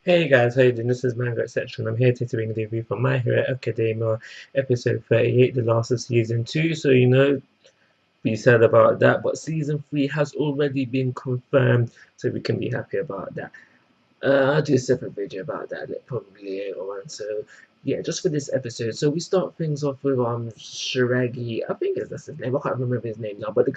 Hey guys, how you doing? This is Manga, etc. and I'm here to bring a review for My Hero Academia episode 38, the last of season 2. So, we said about that, but season 3 has already been confirmed, so we can be happy about that. I'll do a separate video about that probably later on. So, yeah, just for this episode. So, we start things off with Shiragi. I think that's his name. I can't remember his name now, but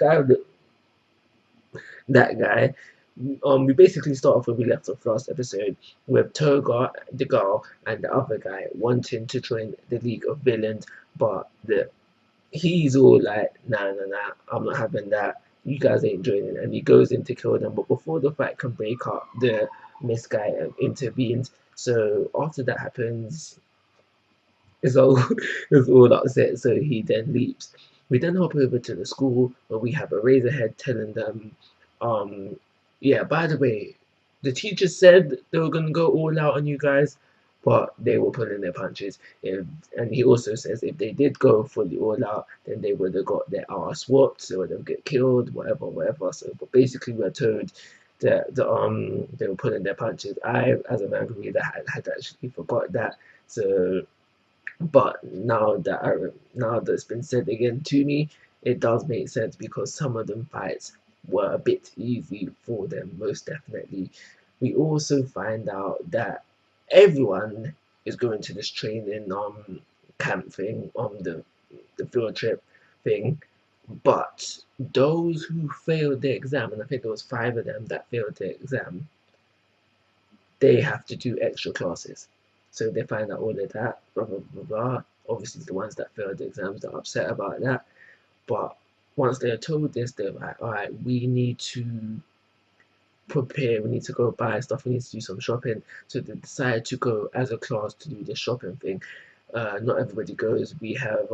that guy. We basically start off where we left off last episode with Toga, the girl, and the other guy wanting to join the League of Villains, but he's all like, nah, I'm not having that. You guys ain't joining, and he goes in to kill them. But before the fight can break up, the Miss guy intervenes. So after that happens, is all is all upset. So he then leaves. We then hop over to the school where we have a Razorhead telling them, um, yeah. By the way, the teacher said they were gonna go all out on you guys, but they were pulling their punches. And he also says if they did go fully all out, then they would have got their ass whooped, so they'll get killed, whatever. So, but basically, we're told that they were pulling their punches. I, as a manga reader, had actually forgot that. So but now that it's been said again to me, it does make sense because some of them fights were a bit easy for them, most definitely. We also find out that everyone is going to this training camp thing on the field trip thing, but those who failed the exam, and I think there was 5 of them that failed the exam, they have to do extra classes. So they find out all of that, blah, blah, blah, blah. Obviously, the ones that failed the exams are upset about that. But once they're told this, they're like, all right, we need to prepare, we need to go buy stuff, we need to do some shopping. So they decide to go as a class to do the shopping thing. Not everybody goes. We have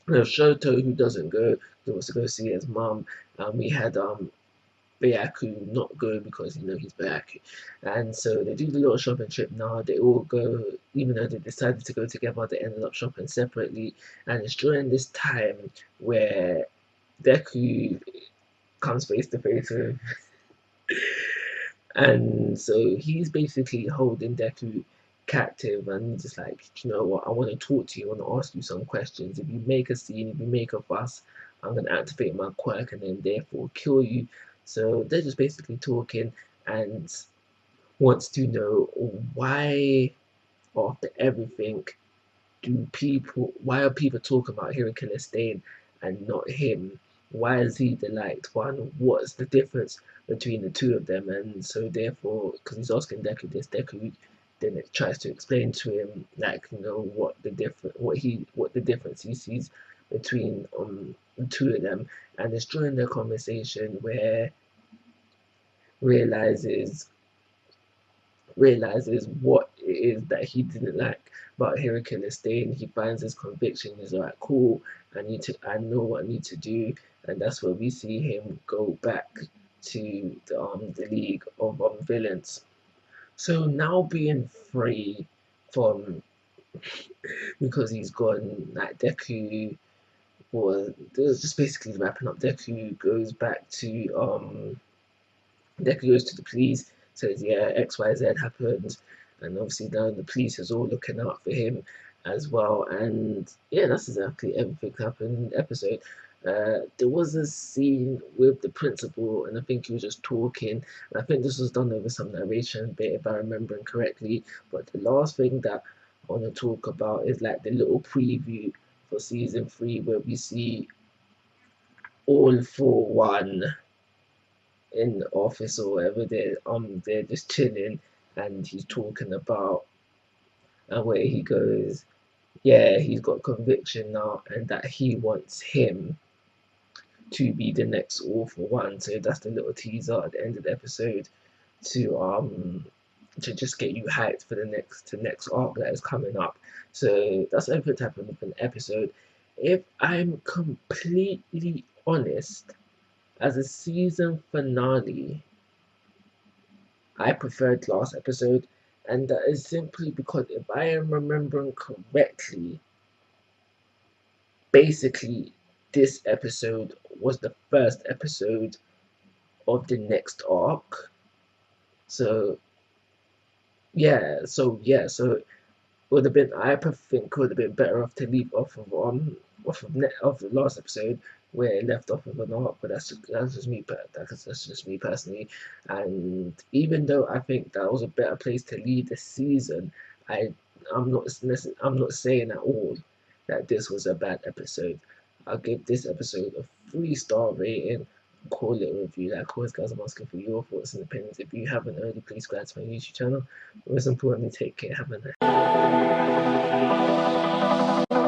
Shoto who doesn't go, he wants to go see his mum. We had Bayaku not go because he's Bayaku. And so they do the little shopping trip now. They all go, even though they decided to go together, they ended up shopping separately. And it's during this time where Deku comes face to face with, and so he's basically holding Deku captive, and he's just like, you know what, I want to talk to you, I want to ask you some questions. If you make a scene, if you make a fuss, I'm going to activate my quirk and then therefore kill you. So they're just basically talking and wants to know why, after everything, why are people talking about Hurricane Stain and not him? Why is he the liked one? What's the difference between the two of them? And so therefore, because he's asking Deku this, Deku then it tries to explain to him like what the difference he sees between the two of them. And it's during their conversation where realizes realizes what it is that he didn't like about Hurricane Stain. He finds his conviction. He's like, cool, I know what I need to do, and that's where we see him go back to the League of Villains. So now being free from because he's gone, like was just basically wrapping up. Deku goes to the police, says, yeah, XYZ happened. And obviously now the police is all looking out for him as well. And yeah, that's exactly everything happened in the episode. There was a scene with the principal, and I think he was just talking. And I think this was done over some narration bit, if I remember correctly. But the last thing that I want to talk about is like the little preview for season 3, where we see all for one in the office or whatever. They're just chilling, and he's talking about where he goes, yeah, he's got conviction now, and that he wants him to be the next All for One. So that's the little teaser at the end of the episode to just get you hyped for the next arc that is coming up. So that's everything that happened with an episode. If I'm completely honest, as a season finale, I preferred last episode, and that is simply because if I am remembering correctly, basically this episode was the first episode of the next arc. So So would have been I think would have been better off to leave off the last episode where it left off with an arc, but that's just me personally. And even though I think that was a better place to leave the season, I I'm not saying at all that this was a bad episode. I'll give this episode a 3-star rating. Call it a review. Like always, guys, I'm asking for your thoughts and opinions. If you haven't already, please subscribe to my YouTube channel. Most importantly, take care. Have a nice